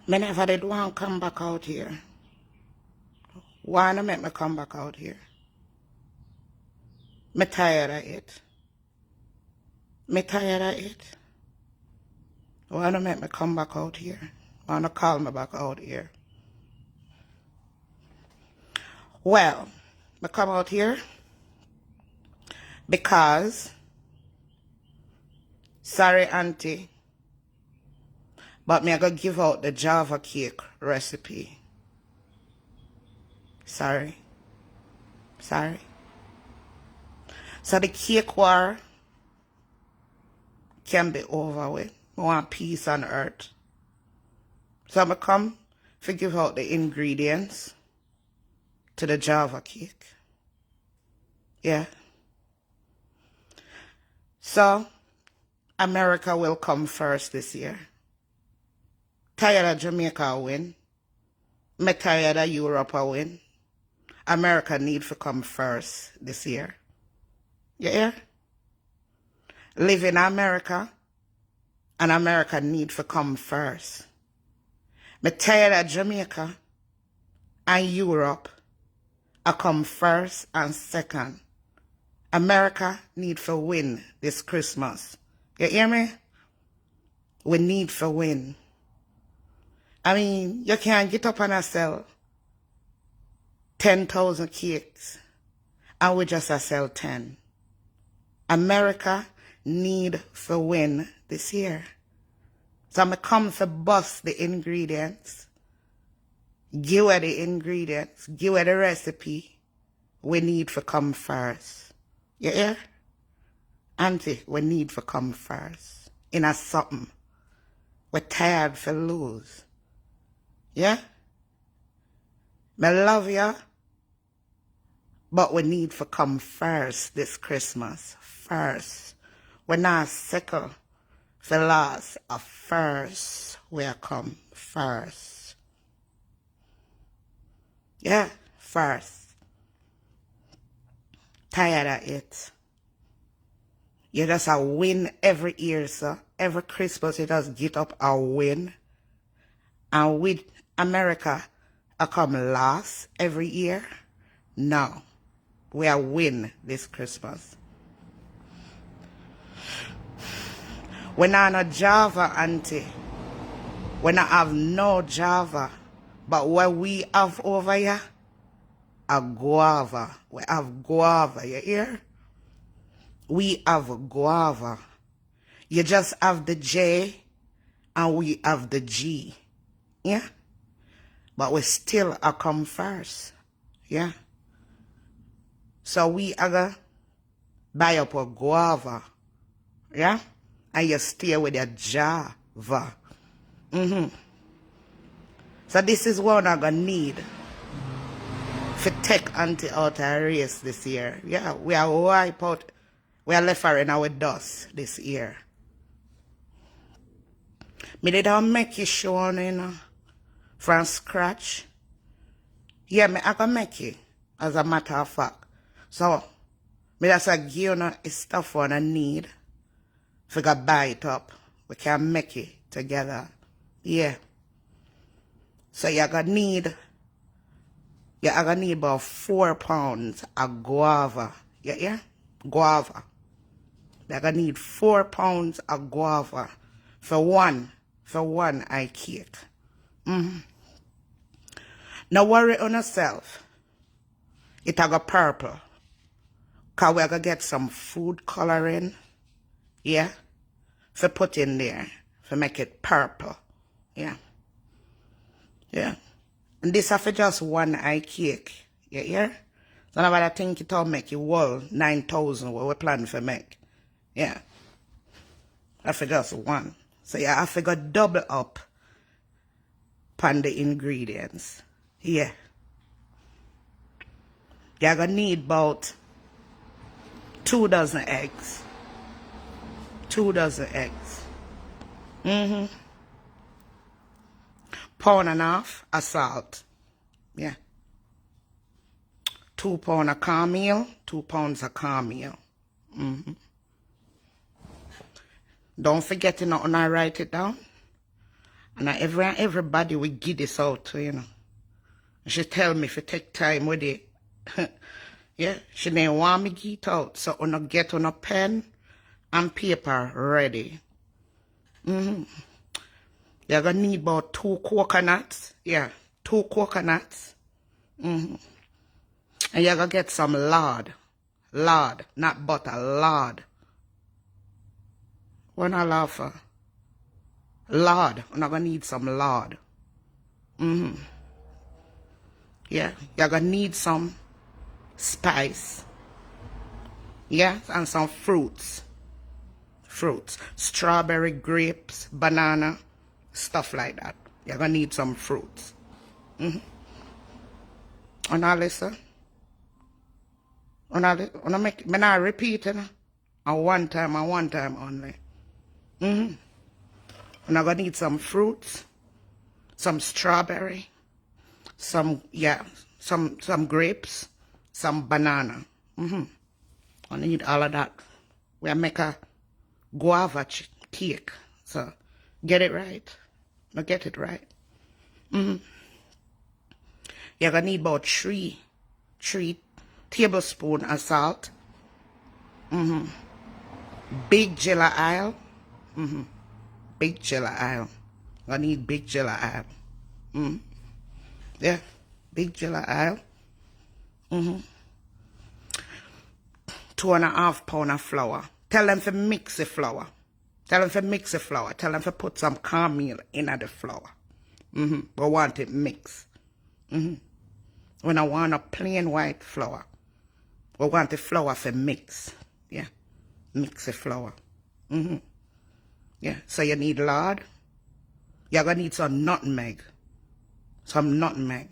Me never did want to come back out here. Wanna make me come back out here? Me tired of it. Me tired of it. Wanna make me come back out here? Wanna call me back out here? Well, me come out here because, sorry auntie, but me I gonna give out the Java cake recipe. Sorry. Sorry. So the cake war can be over with. I want peace on earth. So I'm going to come to give out the ingredients to the Java cake. Yeah. So America will come first this year. Tired of Jamaica win. Me tired of Europe win. America need to come first this year. You hear? Live in America, and America need to come first. Me tired of Jamaica and Europe I come first and second. America need to win this Christmas. You hear me? We need to win. I mean, you can't get up and sell 10,000 cakes and we just sell 10. America need to win this year. So I'm come to bust the ingredients, give her the ingredients, give her the recipe. We need to come first. You hear? Auntie, we need to come first. In a something. We're tired for lose. Yeah? Me love ya, but we need to come first this Christmas. First. We're not sickle for last. First. We'll come first. Yeah, first. Tired of it. You just a win every year, sir. Every Christmas you just get up and win. And with America, I come last every year. No. We are win this Christmas. We not no Java, auntie. We not have no Java. But what we have over here, a guava. We have guava, you hear? We have guava. You just have the J and we have the G. Yeah? But we still a come first. Yeah? So we are going to buy up a guava. Yeah? And you stay with your Java. So this is what I'm going to need for take auntie out of race this year. Yeah, we are wipe out. We are left her in our dust this year. Me didn't make it show, you know, from scratch. Yeah, I can make it, as a matter of fact. So, me just give you the stuff what I need. If we can buy it up, we can make it together. Yeah. So you're gonna need about 4 pounds of guava. You hear? Guava. You're gonna need 4 pounds of guava for one eye cake. Now worry on yourself. It a go purple. Cause we're gonna get some food coloring. Yeah. For put in there. For make it purple. Yeah. Yeah. And this have just one eye cake. You hear? So nobody think it all make it whole 9,000 what we plan for make. Yeah. I for just one. So yeah, I figure double up upon the ingredients. Yeah. You're gonna need about 2 dozen eggs. 2 dozen eggs. Pound and a half of salt. Yeah. 2 pounds of cornmeal. 2 pounds of cornmeal. Don't forget to nothing, I write it down. And everybody will give this out to, you know. She tell me if you take time with it. Yeah, she didn't want me get it out. So I get on a pen and paper ready. You're gonna need about 2 coconuts. Yeah, 2 coconuts. And you're gonna get some lard. Lard, not butter, lard. What I love for? Lard. I'm gonna need some lard. Yeah, you're gonna need some spice. Yeah, and some fruits. Fruits. Strawberry, grapes, banana, stuff like that. You're gonna need some fruits. And I listen. And I make me not repeat it. And one time only. And I'm gonna need some fruits, some strawberry, some grapes, some banana. I need all of that. We make a guava cake. So get it right. Now get it right. You're gonna need about 3 tablespoons of salt. Big jelly oil. Big jelly oil. I need big jelly oil. Yeah, big jelly oil. 2.5 pounds of flour. Tell them to mix the flour. Tell them to mix the flour. Tell them to put some cornmeal in the flour. We want it mixed. We don't want a plain white flour. We want the flour to mix. Yeah, mix the flour. Yeah, so you need lard. You're going to need some nutmeg. Some nutmeg.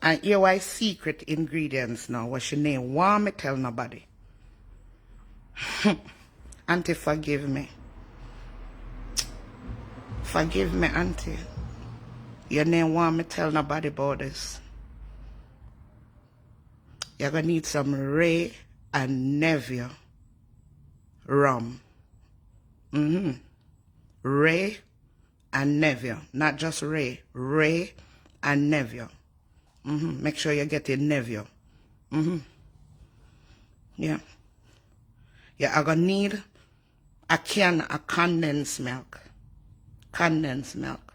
And here are secret ingredients now. What's your name? Want me tell nobody? Auntie, forgive me. Forgive me, Auntie. Your name want me tell nobody about this. You're going to need some Ray and Neville rum. Ray and Neville. Not just Ray. Ray and Neville. Make sure you get your Neville. Yeah. Yeah, I'm going to need a can of condensed milk. Condensed milk.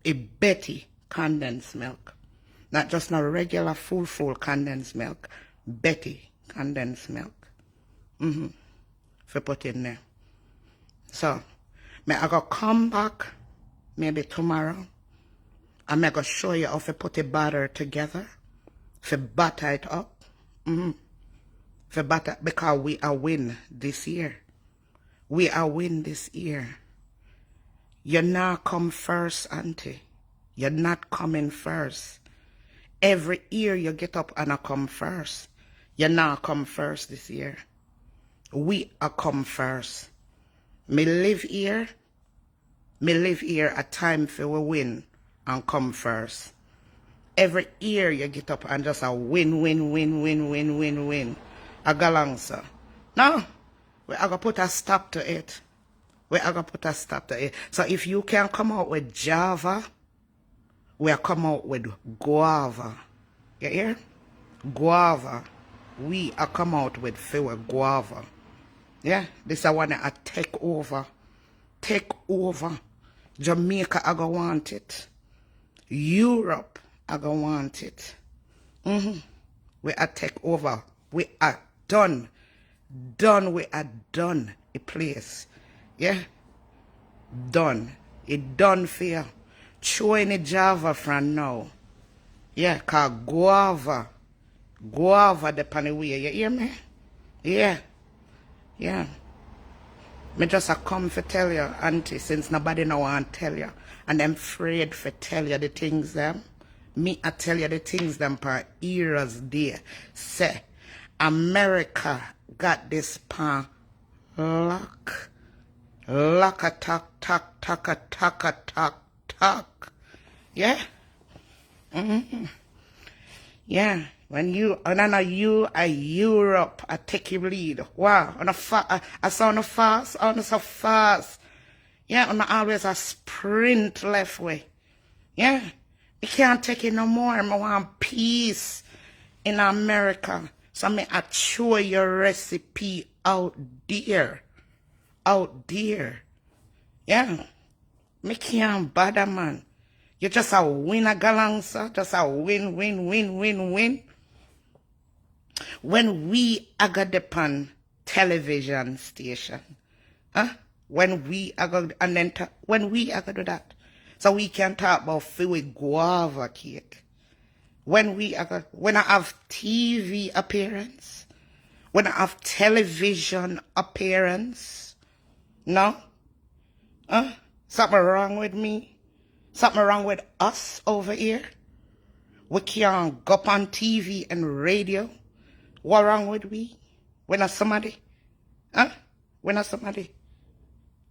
A Betty condensed milk. Not just no regular full condensed milk. Betty condensed milk. For put in there. So, I go come back maybe tomorrow. And I'm going to show you how to put the batter together. To batter it up. For batter, because we are win this year. We are win this year. You're not come first, Auntie. You're not coming first. Every year you get up and I come first. You're not come first this year. We are come first. Me live here a time for we win and come first. Every year you get up and just a win. A galansa. No, we are going to put a stop to it. We are going to put a stop to it. So if you can come out with Java, we are come out with guava. You hear? Guava. We are come out with fewer guava. Yeah, this is one I take over. Take over. Jamaica, I go want it. Europe, I go want it. We are take over. We are done. We are done. A place. Yeah? Done. It done for you. Show any Java from now. Yeah, cause guava. Guava depend on where. You hear me? Yeah. Yeah. Me just a come for tell you, Auntie, since nobody no want tell you. And I'm afraid for tell you the things them. Me I tell you the things them per eras there. Say, America got this pan lock. Lock a talk. Yeah? Yeah. When you, and I know you are Europe, I take your lead. Wow. I saw on a fast, on so fast. Yeah, and always a sprint left way. Yeah. We can't take it no more. I want peace in America. So I show your recipe out there. Out there. Yeah. Me can't bother, man. You just a win a galang, sir. Just a win, win, win, win, win. When we aga depend television station, huh? When we aga and then when we aga do that, so we can talk about feel guava cake. When I have TV appearance, when I have television appearance, no, huh? Something wrong with me? Something wrong with us over here? We can't go up on TV and radio. What wrong with we? We're not somebody? Huh? We're not somebody?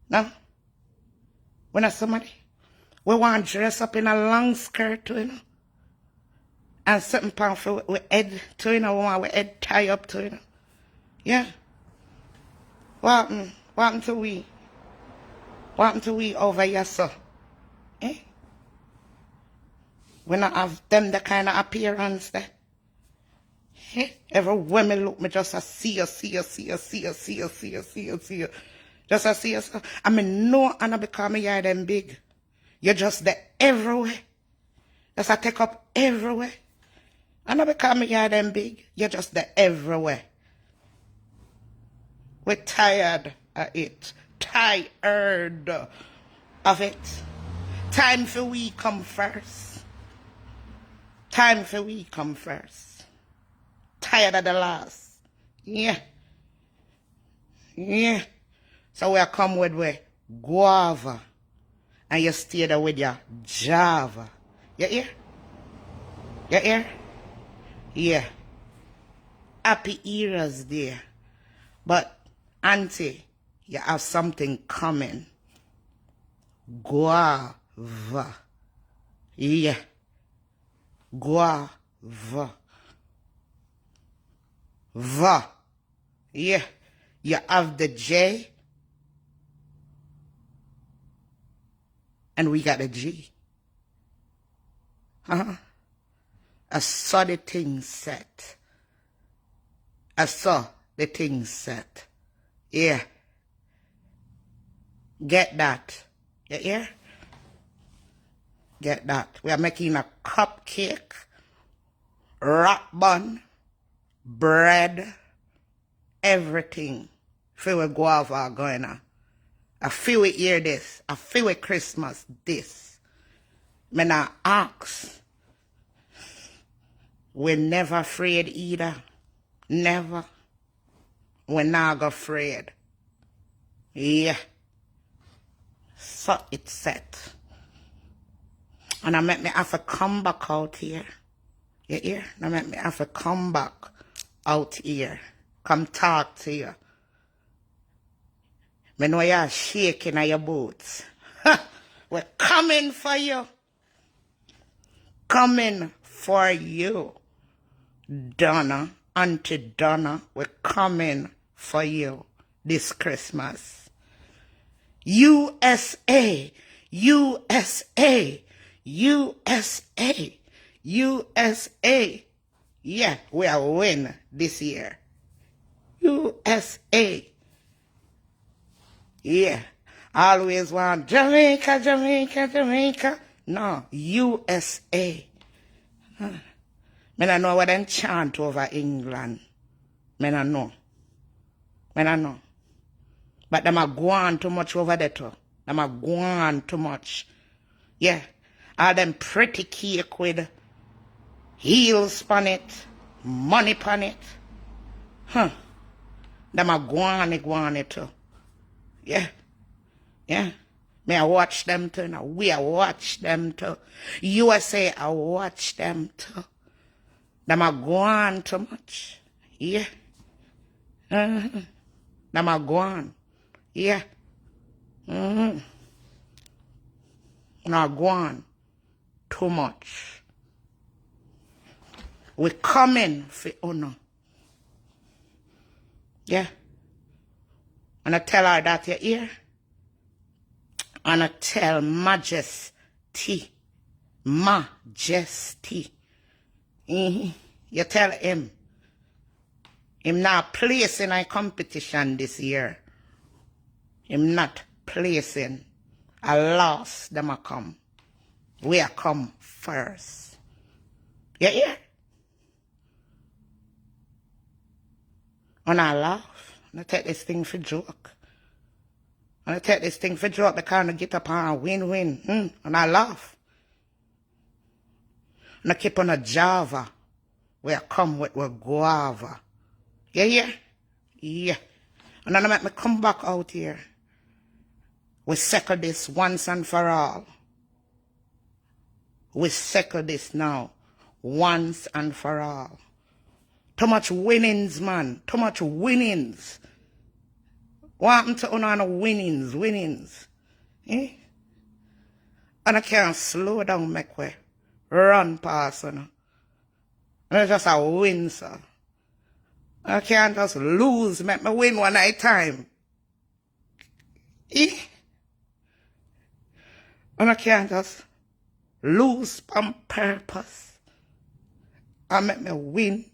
No? We're not somebody? We want to dress up in a long skirt too, you know? And something pound for we head too, you know? We want we head tie up too, you know? Yeah? What happened? What happened to we? What happened to we over here, sir? Eh? We not have them the kind of appearance there. Eh? Every woman look me just a see you. Just a see you. I mean, no, and I become me hear them big. You're just there everywhere. Just a take up everywhere. And I become me hear them big. You're just there everywhere. We're tired of it. Tired of it. Time for we come first. Time for we come first. Tired of the last. Yeah. Yeah. So we come with guava. And you stay there with your Java. You hear? You hear? Yeah. Happy eras there. But, auntie, you have something coming. Guava. Yeah. Guava. Va. Yeah. You have the J. And we got a G. I saw the thing set. I saw the thing set. Yeah. Get that. You hear? Get that. We are making a cupcake, rock bun, bread, everything. Feel with guava going on. I feel it hear this. I feel it Christmas this. Me not ask. We're never afraid either. Never. We're not afraid. Yeah. So it's set. And I make me have to come back out here. You hear? I make me have to come back out here. Come talk to you. Me know you're shaking at your boots. We're coming for you. Coming for you. Donna, Auntie Donna, we're coming for you this Christmas. USA, USA, USA, USA. Yeah, we are win this year. USA. Yeah. Always want Jamaica, Jamaica, Jamaica. No, USA. Me not know what them chant over England. Me not know. Me not know. But them are going too much over there too. Them are going too much. Yeah. All them pretty cake with heels on it, money on it. Huh. Them are going too. Yeah. Yeah. May I watch them too now. We I watch them too. USA I watch them too. Them are going too much. Yeah. Them are going. Yeah. Not going too much. We coming for honor. Yeah. And I tell her that you hear. And I tell Majesty. Majesty. You tell him not placing a competition this year. Him not placing. A loss them a come. We a come first. You hear? And I laugh. And I take this thing for joke. And I take this thing for joke because I get up and win-win. And I laugh. And I keep on a Java. We a come with guava. You hear? Yeah. And then I make me come back out here. We settle this once and for all. We settle this now. Once and for all. Too much winnings, man. Too much winnings. What happened to all winnings? Eh? And I can't slow down, make way. Run past, you know. And it's just a win, sir. I can't just lose, make me win one at a time. Eh? And I can't just lose on purpose. And make me win.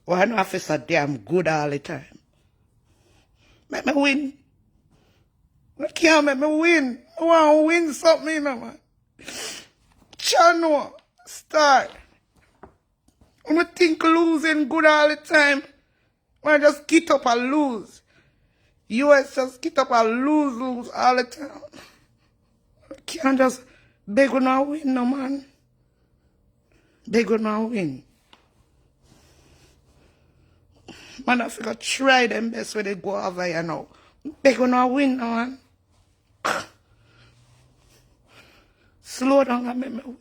Well, I know I feel so damn good all the time. Make me win. I can't make me win. I want to win something, you know, man. Chano, start. I think losing good all the time. I just get up and lose. US just get up and lose all the time. I can't just beg on a win, no, man. Beg on a win. Man, I figure try them best when they go over here now. Beg on a win, no, man. Slow down and make me win.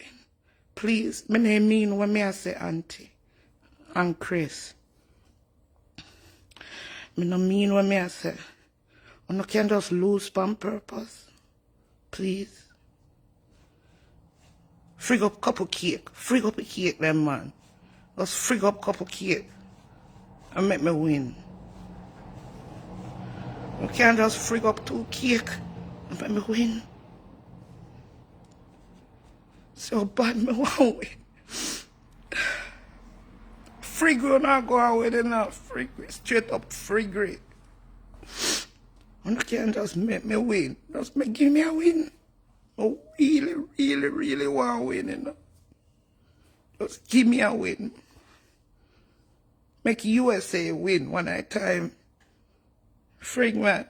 Please, me name mean when me I say auntie and Chris. Me no mean when me I say, you no can just lose on purpose. Please. Frig up couple cake. Frig up a cake, them man. Just frig up couple cake and make me win. You can't just frig up 2 cake and make me win. So bad me want win. Friggy not go out with enough. Friggy, straight up friggy. And you can't just make me win. Just give me a win. I really want to win, you know. Just give me a win. Make USA win one at a time. Frig, man.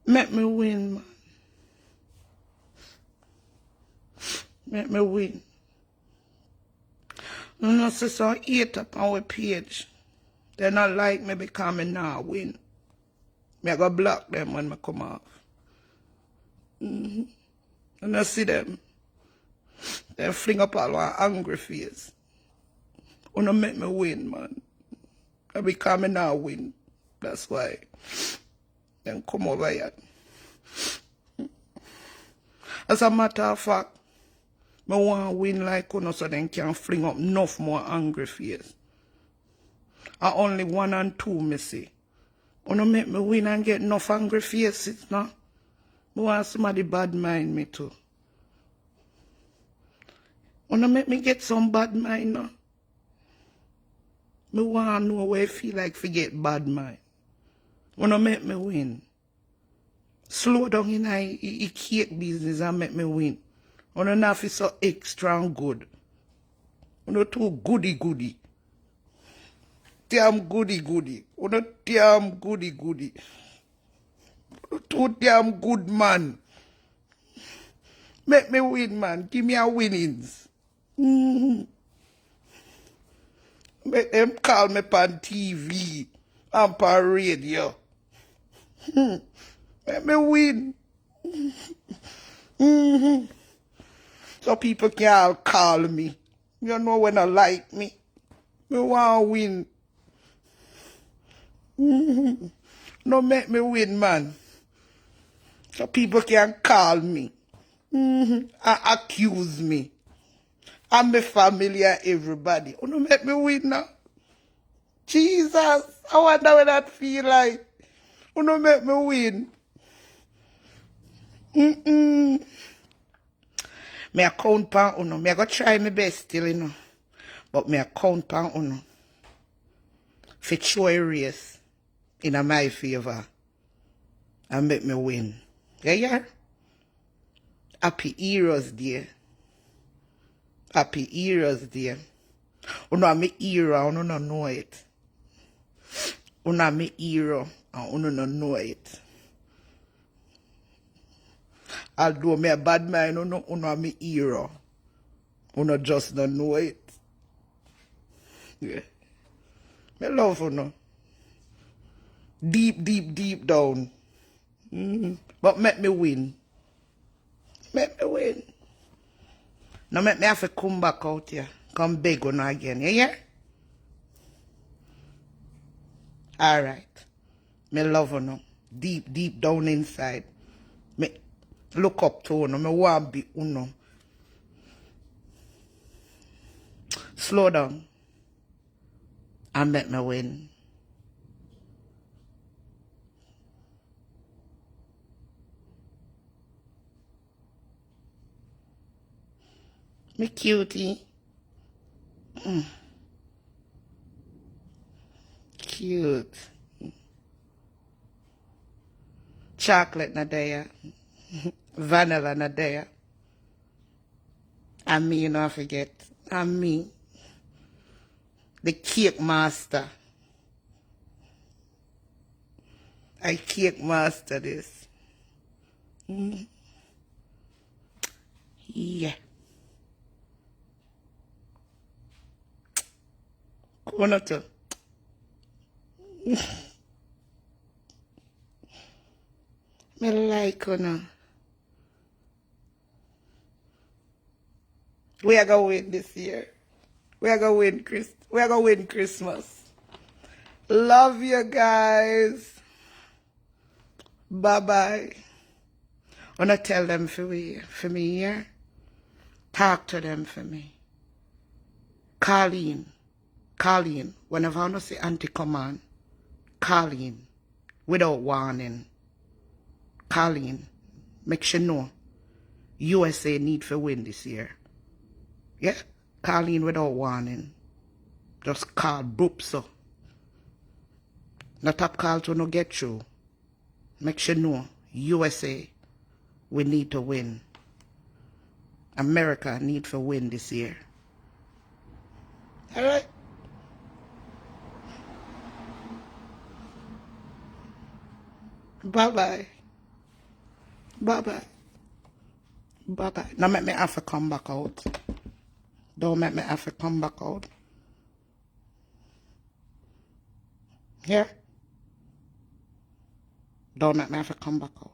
Make me win, man. Make me win. You know, see some hate up on our page. They not like me because I now win. I go block them when I come off. And I see them. They fling up all our angry face. You know, make me win, man. I because I now win. That's why. Then come over here. As a matter of fact, I want to win like you so they can fling up enough more angry face. I only 1 and 2, me say. You know, make me win and get enough angry faces, no? I want somebody bad mind me too. You know, make me get some bad mind, no? I want to know where I feel like forget bad mind. You know, make me win. Slow down in a cake business and make me win. You know, not feel so extra and good. You know, too goody. Damn goody. You know, damn goody. You know, too damn good, man. Make me win, man. Give me a winnings. Make them call me on TV and on radio. Make me win. So people can call me. You know when I like me. Me want to win. No make me win, man. So people can call me and accuse me. And my family and everybody. You don't make me win now. Jesus, I wonder what that feel like. You don't make me win. Me a count pan uno. Me a go try my best still, you know. But me a count pan uno. For show a race in a my favor. And make me win. Yeah? Happy Heroes Day. Happy Heroes Day. Uno a me hero and uno know it. Uno a me hero and uno no know it. Although me a bad man, uno a me hero. Uno just don't know it. Yeah. Me love uno. Deep down. But make me win. Make me win. Now make me have to come back out here. Come beg uno again. You hear? Alright. Me love uno. Deep down inside. Me look up to uno. Me want be uno. Slow down. And make me win. Me cutie. Cute. Chocolate na there. Vanilla na there. And me, you know, I forget. And me. The cake master. I cake master this. Yeah. Come on, too. Me like uno. We are gonna win this year. We are gonna win Christmas. Love you guys. Bye-bye. Wanna tell them for me here? Talk to them for me. Colleen, whenever I want to say Auntie come on, Colleen, without warning. Colleen, make sure know USA need for win this year. Yeah? Colleen without warning. Just call boop so. Not a call to no get through. Make sure know USA we need to win. America need to win this year. Alright? Bye-bye. Bye-bye. Bye-bye. Now make me have to come back out. Don't make me have to come back out. Yeah? Don't make me have to come back out.